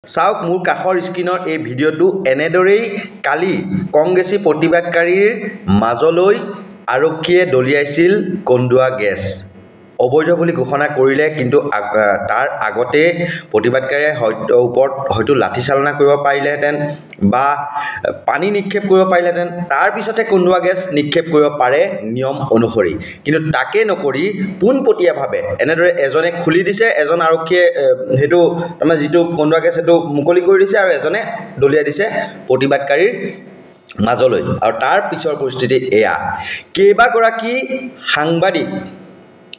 চাওক মোৰ কাষৰ স্ক্ৰীনৰ এই ভিডিঅ'টো এনেদৰেই কালি কংগ্ৰেছী প্ৰতিবাদকাৰীৰ মাজলৈ আৰক্ষীয়ে দলিয়াইছিল কন্দুৱা গেছ অবৈধ বুলি ঘোষণা কৰিলে কিন্তু তাৰ আগতে প্ৰতিবাদকাৰীয়ে ওপৰত হয়তো লাঠি চালনা কৰিব পাৰিলেহেঁতেন বা পানী নিক্ষেপ কৰিব পাৰিলেহেঁতেন তাৰ পিছতে কন্দুৱা গেছ নিক্ষেপ কৰিব পাৰে নিয়ম অনুসৰি কিন্তু তাকে নকৰি পোনপটীয়াভাৱে এনেদৰে এজনে খুলি দিছে এজন আৰক্ষীয়ে হেতু মানে যিটো কন্দুৱা গেছ হেতু মুকলি কৰি দিছে আৰু এজনে দলিয়াই দিছে প্ৰতিবাদকাৰীৰ মাজলৈ আৰু তাৰ পিছৰ পৰিস্থিতি এয়া কেইবাগৰাকী সাংবাদিক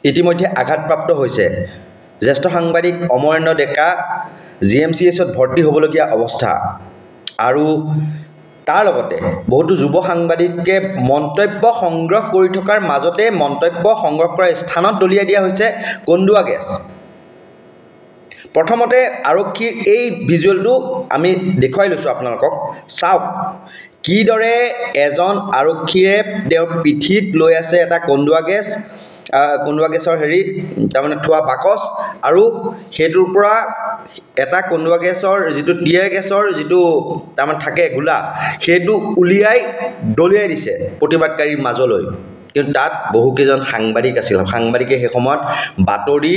ইতিমধ্যে আঘাতপ্ৰাপ্ত হৈছে জ্যেষ্ঠ সাংবাদিক অমৰেন্দ্ৰ ডেকা জিএমচিএছত ভৰ্তি হ'বলগীয়া অৱস্থা আৰু তাৰ লগতে বহুতো যুৱ সাংবাদিকে মন্তব্য সংগ্ৰহ কৰি থকাৰ মাজতে মন্তব্য সংগ্ৰহ কৰা স্থানত দলিয়াই দিয়া হৈছে কন্দুৱা গেছ প্ৰথমতে আৰক্ষীৰ এই ভিজুৱেলটো আমি দেখুৱাই লৈছো আপোনালোকক চাওক কিদৰে এজন আৰক্ষীয়ে তেওঁৰ পিঠিত লৈ আছে এটা কন্দুৱা গেছৰ হেৰি তাৰমানে থোৱা বাকচ আৰু সেইটোৰ পৰা এটা কন্দুৱা গেছৰ যিটো টিয়াৰ গেছৰ যিটো তাৰমানে থাকে গোলা সেইটো উলিয়াই দলিয়াই দিছে প্ৰতিবাদকাৰীৰ মাজলৈ কিন্তু তাত বহুকেইজন সাংবাদিক আছিল সাংবাদিকে সেই সময়ত বাতৰি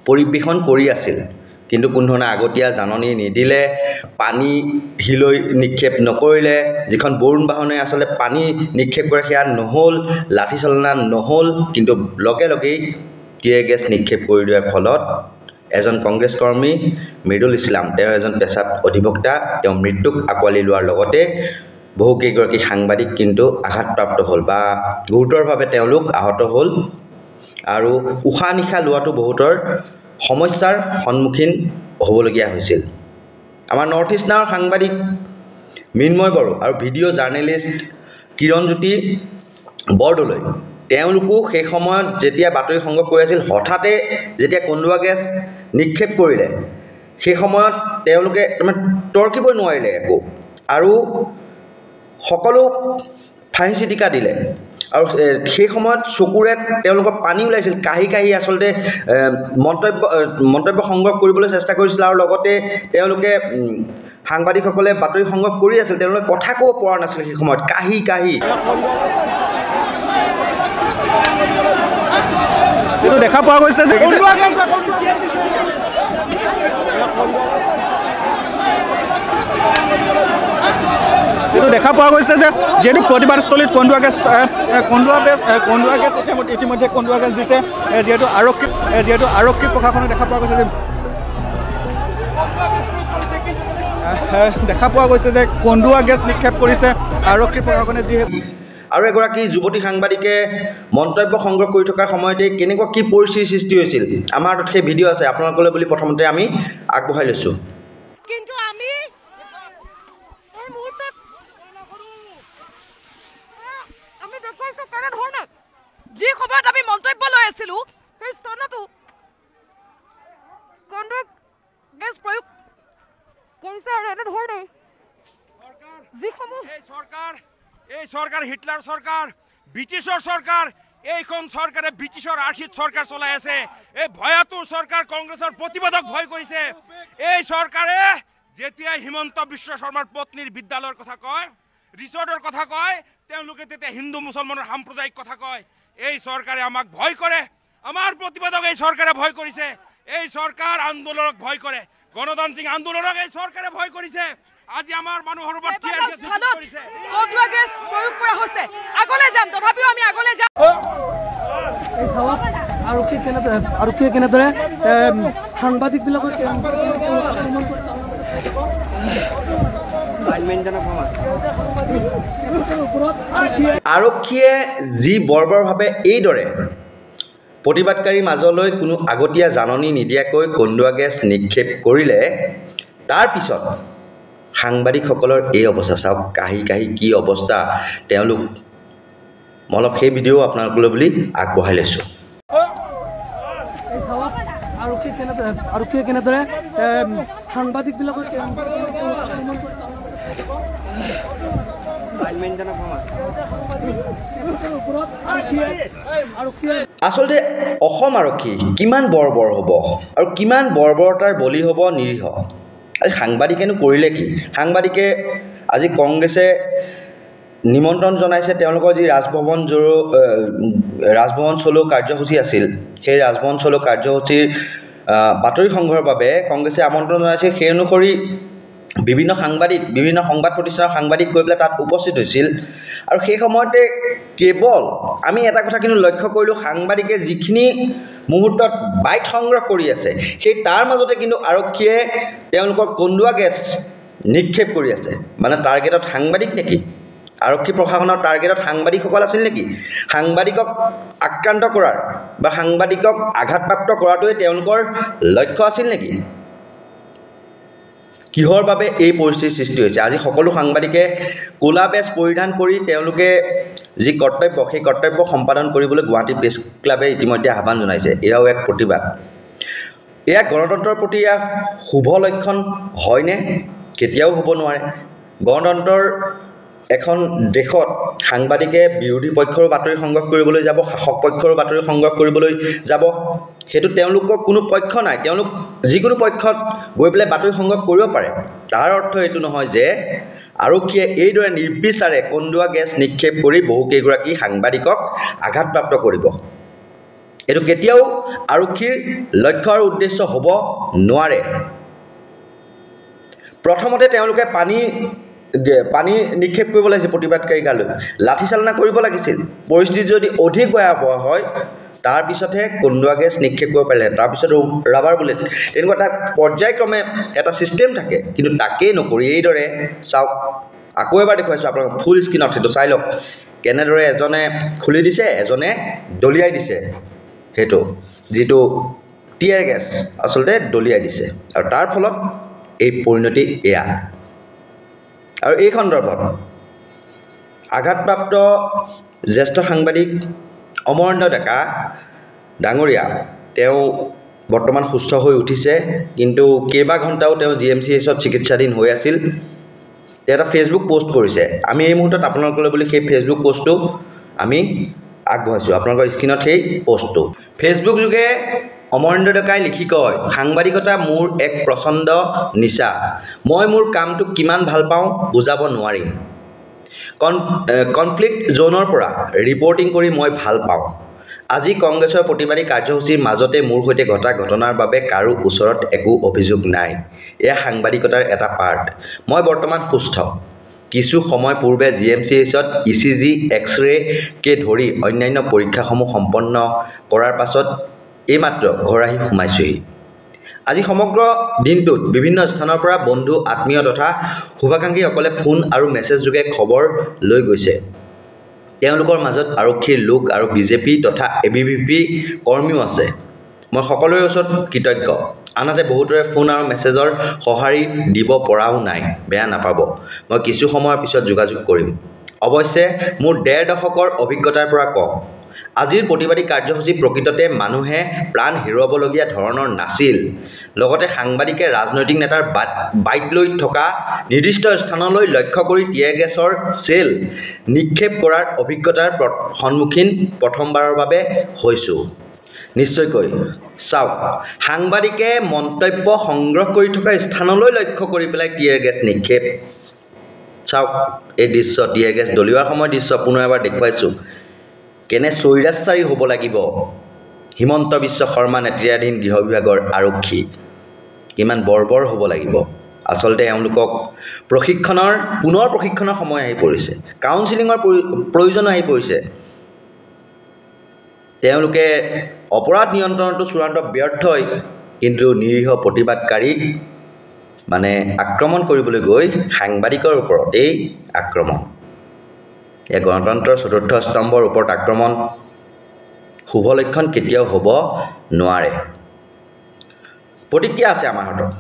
পৰিবেশন কৰি আছিল কিন্তু কোনো ধৰণৰ আগতীয়া জাননী নিদিলে পানী হিলৈ নিক্ষেপ নকৰিলে যিখন বৰুণ বাহনে আসলে পানী নিক্ষেপ কৰে সেয়া নহল লাঠি চালনা নহল কিন্তু লগে লগেই টিয়াৰ গেছ নিক্ষেপ কৰি দিয়াৰ ফলত এজন কংগ্ৰেছ কৰ্মী মৃদুল ইছলাম তেওঁ এজন পেছাত অধিবক্তা তেওঁ মৃত্যুক আকোৱালি লোৱাৰ লগতে বহুকেইগৰাকী সাংবাদিক কিন্তু আঘাতপ্ৰাপ্ত হ'ল বা গুৰুতৰভাৱে তেওঁলোক আহত হ'ল আৰু উশাহ নিশাহ লোৱাটো বহুতৰ সমস্যাৰ সন্মুখীন হ'বলগীয়া হৈছিল আমাৰ নৰ্থ ইষ্ট নাওৰ সাংবাদিক মৃন্ময় বড়ো আৰু ভিডিঅ' জাৰ্নেলিষ্ট কিৰণজ্যোতি বৰদলৈ তেওঁলোকো সেই সময়ত যেতিয়া বাতৰি সংগ্ৰহ কৰি আছিল হঠাতে যেতিয়া কন্দুৱা গেছ নিক্ষেপ কৰিলে সেই সময়ত তেওঁলোকে তৰ্কিবই নোৱাৰিলে একো আৰু সকলো ফাঁহি চিটিকা দিলে আৰু সেই সময়ত চকুৰে তেওঁলোকৰ পানী ওলাইছিল কাহি কাহি আচলতে মন্তব্য সংগ্ৰহ কৰিবলৈ চেষ্টা কৰিছিল আৰু লগতে তেওঁলোকে সাংবাদিকসকলে বাতৰি সংগ্ৰহ কৰি আছিল তেওঁলোকে কথা ক'ব পৰা নাছিল সেই সময়ত কাহি কাহি এইটো দেখা পোৱা গৈছে যে যিহেতু প্ৰতিবাদস্থলীত কন্দুৱা গেছ ইতিমধ্যে কন্দুৱা গেছ দিছে যিহেতু আৰক্ষী প্ৰশাসনে দেখা পোৱা গৈছে যে কন্দুৱা গেছ নিক্ষেপ কৰিছে আৰক্ষী প্ৰশাসনে যিহেতু আৰু এগৰাকী যুৱতী সাংবাদিকে মন্তব্য সংগ্ৰহ কৰি থকাৰ সময়তে কেনেকুৱা কি পৰিস্থিতিৰ সৃষ্টি হৈছিল আমাৰ হাতত সেই ভিডিঅ' আছে আপোনালোকলৈ বুলি প্ৰথমতে আমি আগবঢ়াই লৈছোঁ কিন্তু আমি দেখুৱাইছোঁ কেনেধৰণে যি সময়ত আমি মন্তব্য লৈ আছিলোঁ সেই স্থানতো কন্দুৱা গেছ প্ৰয়োগ কৰিছে আৰু এনেধৰণে যিসমূহ এই চৰকাৰ হিটলাৰ চৰকাৰ ব্ৰিটিছৰ চৰকাৰ এইখন চৰকাৰে ব্ৰিটিছৰ আৰ্হিত চৰকাৰ চলাই আছে এই ভয়াতুৰ চৰকাৰ কংগ্ৰেছৰ প্ৰতিবাদক ভয় কৰিছে এই চৰকাৰে যেতিয়া হিমন্ত বিশ্ব শৰ্মাৰ পত্নীৰ বিদ্যালয়ৰ কথা কয় ৰিচৰ্টৰ কথা কয় তেওঁলোকে তেতিয়া হিন্দু মুছলমানৰ সাম্প্ৰদায়িক কথা কয় এই চৰকাৰে আমাক ভয় কৰে আমাৰ প্ৰতিবাদক এই চৰকাৰে ভয় কৰিছে এই চৰকাৰ আন্দোলনক ভয় কৰে গণতান্ত্ৰিক আন্দোলনক এই চৰকাৰে ভয় কৰিছে আজি আমাৰ মানুহৰ ওপৰত কন্দুৱা গেছ প্ৰয়োগ কৰা হৈছে আগলৈ যাম তথাপিও আমি আগলৈ যাম আৰক্ষীয়ে কেনেদৰে সাংবাদিকবিলাকক আৰক্ষীয়ে যি বৰ্বৰভাৱে এইদৰে প্ৰতিবাদকাৰীৰ মাজলৈ কোনো আগতীয়া জাননী নিদিয়াকৈ কন্দুৱা গেছ নিক্ষেপ কৰিলে তাৰ পিছত সাংবাদিকসকলৰ এই অৱস্থা চাওক কাহি কাহি কি অৱস্থা তেওঁলোক মই অলপ সেই ভিডিঅ' আপোনালোকলৈ বুলি আগবঢ়াই লৈছোঁ আৰক্ষীয়ে কেনেদৰে সাংবাদিকবিলাকক আচলতে অসম আৰক্ষী কিমান বৰ্বৰ হ'ব আৰু কিমান বৰ্বৰতাৰ বলি হ'ব নিৰীহ আজি সাংবাদিকেনো কৰিলে কি? সাংবাদিকে আজি কংগ্ৰেছে নিমন্ত্ৰণ জনাইছে তেওঁলোকৰ যি ৰাজভৱন চলো কাৰ্যসূচী আছিল, সেই ৰাজভৱন চলো কাৰ্যসূচীৰ বাতৰি সংগ্ৰহৰ বাবে কংগ্ৰেছে আমন্ত্ৰণ জনাইছে। সেই অনুসৰি বিভিন্ন সংবাদ প্ৰতিষ্ঠানৰ সাংবাদিক গৈ পেলাই তাত উপস্থিত হৈছিল। আৰু সেই সময়তে কেৱল আমি এটা কথা কিন্তু লক্ষ্য কৰিলোঁ, সাংবাদিকে যিখিনি মুহূৰ্তত বাইট সংগ্ৰহ কৰি আছে সেই তাৰ মাজতে কিন্তু আৰক্ষীয়ে তেওঁলোকৰ কন্দুৱা গেছ নিক্ষেপ কৰি আছে। মানে টাৰ্গেটত সাংবাদিক নেকি? আৰক্ষী প্ৰশাসনৰ টাৰ্গেটত সাংবাদিকসকল আছিল নেকি? সাংবাদিকক আক্ৰান্ত কৰাৰ বা সাংবাদিকক আঘাতপ্ৰাপ্ত কৰাটোৱে তেওঁলোকৰ লক্ষ্য আছিল নেকি? কিহৰ বাবে এই পৰিস্থিতিৰ সৃষ্টি হৈছে? আজি সকলো সাংবাদিকে ক'লা বেজ পৰিধান কৰি তেওঁলোকে যি কৰ্তব্য সেই কৰ্তব্য সম্পাদন কৰিবলৈ গুৱাহাটী প্ৰেছ ক্লাবে ইতিমধ্যে আহ্বান জনাইছে। এয়াও এক প্ৰতিবাদ। এয়া গণতন্ত্ৰৰ প্ৰতি এয়া শুভ লক্ষণ হয়নে? কেতিয়াও হ'ব নোৱাৰে। গণতন্ত্ৰৰ এখন দেশত সাংবাদিকে বিৰোধী পক্ষৰ বাতৰি সংগ্ৰহ কৰিবলৈ যাব, শাসক পক্ষৰ বাতৰি সংগ্ৰহ কৰিবলৈ যাব, সেইটো তেওঁলোকৰ কোনো পক্ষ নাই। তেওঁলোক যিকোনো পক্ষত গৈ পেলাই বাতৰি সংগ্ৰহ কৰিব পাৰে। তাৰ অৰ্থ এইটো নহয় যে আৰক্ষীয়ে এইদৰে নিৰ্বিচাৰে কন্দুৱা গেছ নিক্ষেপ কৰি বহুকেইগৰাকী সাংবাদিকক আঘাতপ্ৰাপ্ত কৰিব। এইটো কেতিয়াও আৰক্ষীৰ লক্ষ্য আৰু উদ্দেশ্য হ'ব নোৱাৰে। প্ৰথমতে তেওঁলোকে পানী নিক্ষেপ কৰিব লাগিছিল প্ৰতিবাদকাৰী গালৈ, লাঠিচালনা কৰিব লাগিছিল। পৰিস্থিতি যদি অধিক ভয়াৱহ হয় তাৰপিছতহে কন্দুৱা গেছ নিক্ষেপ কৰিব পাৰিলে, তাৰপিছত ৰাবাৰ বুলেট, তেনেকুৱা এটা পৰ্যায়ক্ৰমে এটা ছিষ্টেম থাকে। কিন্তু তাকেই নকৰি এইদৰে চাওক, আকৌ এবাৰ দেখুৱাইছোঁ আপোনালোকক ফুল স্ক্ৰীণত, সেইটো চাই লওক কেনেদৰে এজনে খুলি দিছে, এজনে দলিয়াই দিছে। সেইটো যিটো টিয়াৰ গেছ আচলতে দলিয়াই দিছে, আৰু তাৰ ফলত এই পৰিণতি এয়া। আৰু এই সন্দৰ্ভত আঘাতপ্ৰাপ্ত জ্যেষ্ঠ সাংবাদিক অমৰেন্দ্ৰ ডেকা ডাঙৰীয়া তেওঁ বৰ্তমান সুস্থ হৈ উঠিছে, কিন্তু কেইবা ঘণ্টাও তেওঁ GMCHত চিকিৎসাধীন হৈ আছিল। তেওঁ এটা ফেচবুক পোষ্ট কৰিছে। আমি এই মুহূৰ্তত আপোনালোকলৈ বুলি সেই ফেচবুক পোষ্টটো আমি আগবঢ়াইছোঁ। আপোনালোকৰ স্ক্ৰীণত সেই পোষ্টটো। ফেচবুক যোগে অমৰেন্দ্ৰ ডেকাই লিখি কয়, সাংবাদিকতা মোৰ এক প্ৰচণ্ড নিচা। মই মোৰ কামটোক কিমান ভাল পাওঁ বুজাব নোৱাৰিম। কনফ্লিক্ট জ'নৰ পৰা ৰিপৰ্টিং কৰি মই ভাল পাওঁ। আজি কংগ্ৰেছৰ প্ৰতিবাদী কাৰ্যসূচীৰ মাজতে মোৰ সৈতে ঘটা ঘটনাৰ বাবে কাৰো ওচৰত একো অভিযোগ নাই। এয়া সাংবাদিকতাৰ এটা পাৰ্ট। মই বৰ্তমান সুস্থ। কিছু সময় পূৰ্বে GMCHত ECG, এক্স-ৰেকে ধৰি অন্যান্য পৰীক্ষাসমূহ সম্পন্ন কৰাৰ পাছত এইমাত্ৰ ঘৰ আহি সোমাইছোহি। আজি সমগ্ৰ দিনটোত বিভিন্ন স্থানৰ পৰা বন্ধু, আত্মীয় তথা শুভাকাংক্ষীসকলে ফোন আৰু মেছেজ যোগে খবৰ লৈ গৈছে। তেওঁলোকৰ মাজত আৰক্ষীৰ লোক আৰু BJP তথা ABVP কৰ্মীও আছে। মই সকলোৰে ওচৰত কৃতজ্ঞ। আনহাতে বহুতৰে ফোন আৰু মেছেজৰ সঁহাৰি দিব পৰাও নাই। বেয়া নাপাব, মই কিছু সময়ৰ পিছত যোগাযোগ কৰিম। অৱশ্যে মোৰ ১.৫ দশকৰ অভিজ্ঞতাৰ পৰা কওঁ, আজিৰ প্ৰতিবাদী কাৰ্যসূচী প্ৰকৃততে মানুহে প্ৰাণ হেৰুৱাবলগীয়া ধৰণৰ নাছিল। লগতে সাংবাদিকে ৰাজনৈতিক নেতাৰ বাইট লৈ থকা নিৰ্দিষ্ট স্থানলৈ লক্ষ্য কৰি টিয়াৰ গেছৰ চেল নিক্ষেপ কৰাৰ অভিজ্ঞতাৰ সন্মুখীন প্ৰথমবাৰৰ বাবে হৈছোঁ। নিশ্চয়কৈ চাওক, সাংবাদিকে মন্তব্য সংগ্ৰহ কৰি থকা স্থানলৈ লক্ষ্য কৰি পেলাই টিয়াৰ গেছ নিক্ষেপ। চাওক এই দৃশ্য, টিয়াৰ গেছ দলিওৱাৰ সময়ৰ দৃশ্য পুনৰ এবাৰ দেখুৱাইছোঁ। কেনে স্বৈৰাচাৰী হ'ব লাগিব হিমন্ত বিশ্ব শৰ্মা নেতৃত্বাধীন গৃহ বিভাগৰ আৰক্ষী, কিমান বৰ্বৰ হ'ব লাগিব। আচলতে এওঁলোকক পুনৰ প্ৰশিক্ষণৰ সময় আহি পৰিছে, কাউন্সিলিঙৰ প্ৰয়োজন আহি পৰিছে। তেওঁলোকে অপৰাধ নিয়ন্ত্ৰণতো চূড়ান্ত ব্যৰ্থই, কিন্তু নিৰীহ প্ৰতিবাদকাৰীক আক্ৰমণ কৰিবলৈ গৈ সাংবাদিকৰ ওপৰত এই আক্ৰমণ, এই গণতন্ত্ৰৰ চতুৰ্থ স্তম্ভৰ ওপৰত আক্ৰমণ শুভ লক্ষণ কেতিয়াও হ'ব নোৱাৰে। প্ৰতিক্ৰিয়া আছে আমাৰ হাতত।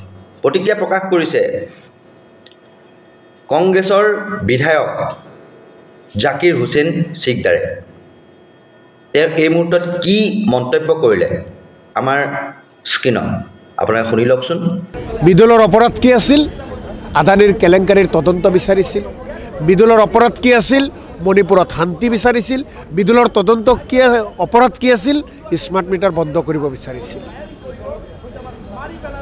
প্ৰতিক্ৰিয়া প্ৰকাশ কৰিছে কংগ্ৰেছৰ বিধায়ক জাকিৰ হুছেইন সিকদাৰে। তেওঁ এই মুহূৰ্তত কি মন্তব্য কৰিলে আমাৰ স্ক্ৰীণত আপোনালোকে শুনি লওকচোন। বিদুলৰ অপৰাধ কি আছিল? আদানীৰ কেলেংকাৰীৰ তদন্ত বিচাৰিছিল। বিদুলৰ অপৰাধ কি আছিল? মণিপুৰত শান্তি বিচাৰিছিল। বিদুলৰ তদন্ত অপৰাধ কি আছিল? স্মাৰ্ট মিটাৰ বন্ধ কৰিব বিচাৰিছিল।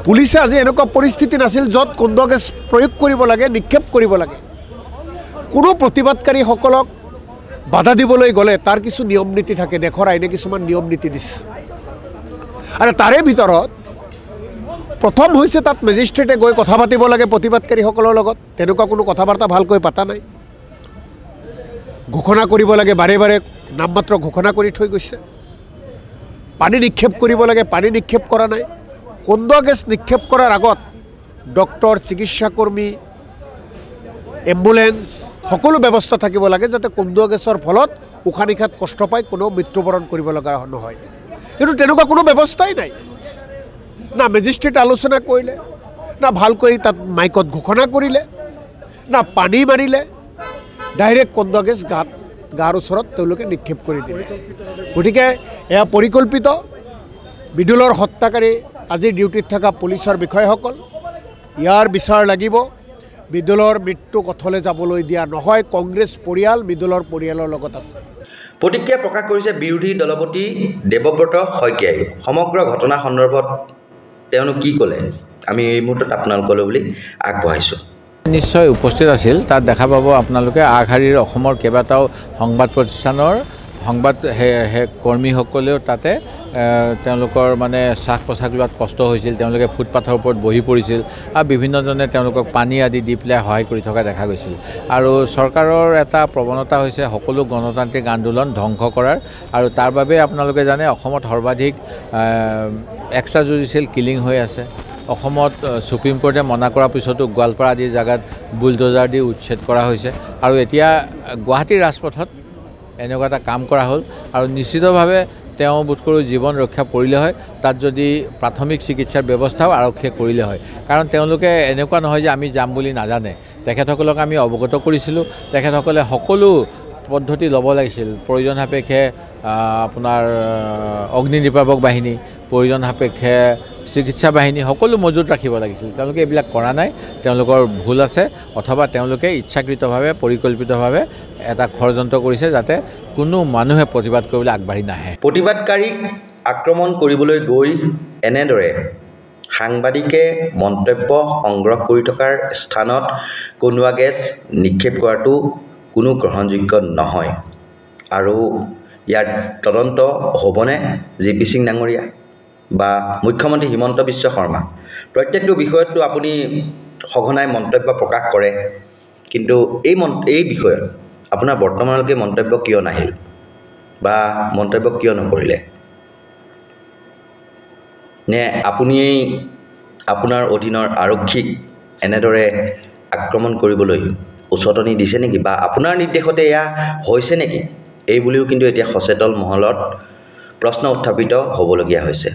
পুলিচে আজি এনেকুৱা পৰিস্থিতি নাছিল য'ত কন্দুৱা গেছ প্ৰয়োগ কৰিব লাগে, নিক্ষেপ কৰিব লাগে। কোনো প্ৰতিবাদকাৰীসকলক বাধা দিবলৈ গ'লে তাৰ কিছু নিয়ম নীতি থাকে, দেশৰ আইনে কিছুমান নিয়ম নীতি দিছে। আৰু তাৰে ভিতৰত প্ৰথম হৈছে তাত মেজিষ্ট্ৰেটে গৈ কথা পাতিব লাগে প্ৰতিবাদকাৰীসকলৰ লগত। তেনেকুৱা কোনো কথা বাৰ্তা ভালকৈ পতা নাই। ঘোষণা কৰিব লাগে, বাৰে বাৰে নামমাত্ৰ ঘোষণা কৰি থৈ গৈছে। পানী নিক্ষেপ কৰিব লাগে, পানী নিক্ষেপ কৰা নাই। কন্দুৱা গেছ নিক্ষেপ কৰাৰ আগত ডক্টৰ, চিকিৎসাকৰ্মী, এম্বুলেন্স সকলো ব্যৱস্থা থাকিব লাগে যাতে কন্দুৱা গেছৰ ফলত উশাহ নিশাত কষ্ট পাই কোনো মৃত্যুবৰণ কৰিব লগা নহয়। কিন্তু তেনেকুৱা কোনো ব্যৱস্থাই নাই। না মেজিষ্ট্ৰেট আলোচনা কৰিলে, না ভালকৈ তাত মাইকত ঘোষণা কৰিলে, না পানী মাৰিলে, ডাইৰেক্ট কন্দুৱা গেছ গাৰ ওচৰত তেওঁলোকে নিক্ষেপ কৰি দিলে। গতিকে এয়া পৰিকল্পিত। বিদুলৰ হত্যাকাৰী আজি ডিউটিত থকা পুলিচৰ বিষয়াসকল, ইয়াৰ বিচাৰ লাগিব। বিদুলৰ মৃত্যু কথলৈ যাবলৈ দিয়া নহয়। কংগ্ৰেছ পৰিয়াল বিদুলৰ পৰিয়ালৰ লগত আছে। প্ৰতিক্ৰিয়া প্ৰকাশ কৰিছে বিৰোধী দলপতি দেৱব্ৰত শইকীয়াই। সমগ্ৰ ঘটনা সন্দৰ্ভত তেওঁনো কি ক'লে আমি এই মুহূৰ্তত আপোনালোকলৈ বুলি আগবঢ়াইছোঁ। নিশ্চয় উপস্থিত আছিল। তাত দেখা পাব আপোনালোকে আগশাৰীৰ অসমৰ কেইবাটাও সংবাদ প্ৰতিষ্ঠানৰ সংবাদ কৰ্মীসকলেও তাতে তেওঁলোকৰ মানে শ্বাস প্ৰশ্বাস লোৱাত কষ্ট হৈছিল। তেওঁলোকে ফুটপাথৰ ওপৰত বহি পৰিছিল আৰু বিভিন্নজনে তেওঁলোকক পানী আদি দি পেলাই সহায় কৰি থকা দেখা গৈছিল। আৰু চৰকাৰৰ এটা প্ৰৱণতা হৈছে সকলো গণতান্ত্ৰিক আন্দোলন ধ্বংস কৰাৰ। আৰু তাৰ বাবে আপোনালোকে জানে অসমত সৰ্বাধিক এক্সট্ৰা জুডিচিয়েল কিলিং হৈ আছে। অসমত সুপ্ৰিম কোৰ্টে মনা কৰাৰ পিছতো গোৱালপাৰা আদি জেগাত বুলডোজাৰ দি উচ্ছেদ কৰা হৈছে। আৰু এতিয়া গুৱাহাটীৰ ৰাজপথত এনেকুৱা এটা কাম কৰা হ'ল। আৰু নিশ্চিতভাৱে তেওঁ বোধ কৰোঁ জীৱন ৰক্ষা কৰিলে হয়, তাত যদি প্ৰাথমিক চিকিৎসাৰ ব্যৱস্থাও আৰক্ষীয়ে কৰিলে হয়। কাৰণ তেওঁলোকে এনেকুৱা নহয় যে আমি যাম বুলি নাজানে। তেখেতসকলক আমি অৱগত কৰিছিলোঁ। তেখেতসকলে সকলো পদ্ধতি ল'ব লাগিছিল। প্ৰয়োজন সাপেক্ষে আপোনাৰ অগ্নি নিৰ্বাপক বাহিনী, প্ৰয়োজন সাপেক্ষে চিকিৎসা বাহিনী সকলো মজুত ৰাখিব লাগিছিল। তেওঁলোকে এইবিলাক কৰা নাই। তেওঁলোকৰ ভুল আছে, অথবা তেওঁলোকে ইচ্ছাকৃতভাৱে পৰিকল্পিতভাৱে এটা ষড়যন্ত্ৰ কৰিছে যাতে কোনো মানুহে প্ৰতিবাদ কৰিবলৈ আগবাঢ়ি নাহে। প্ৰতিবাদকাৰীক আক্ৰমণ কৰিবলৈ গৈ এনেদৰে সাংবাদিকে মন্তব্য সংগ্ৰহ কৰি থকাৰ স্থানত কন্দুৱা গেছ নিক্ষেপ কৰাটো কোনো গ্ৰহণযোগ্য নহয়। আৰু ইয়াৰ তদন্ত হ'বনে JP সিং ডাঙৰীয়া বা মুখ্যমন্ত্ৰী হিমন্ত বিশ্ব শৰ্মা? প্ৰত্যেকটো বিষয়ততো আপুনি সঘনাই মন্তব্য প্ৰকাশ কৰে, কিন্তু এই বিষয়ত আপোনাৰ বৰ্তমানলৈকে মন্তব্য কিয় নাহিল বা মন্তব্য কিয় নকৰিলে? নে আপুনিয়েই আপোনাৰ অধীনৰ আৰক্ষীক এনেদৰে আক্ৰমণ কৰিবলৈ উচতনি দিছে নেকি, বা আপোনাৰ নিৰ্দেশতে এয়া হৈছে নেকি? এই বুলিও কিন্তু এতিয়া সচেতন মহলত প্ৰশ্ন উত্থাপিত হ'বলগীয়া হৈছে।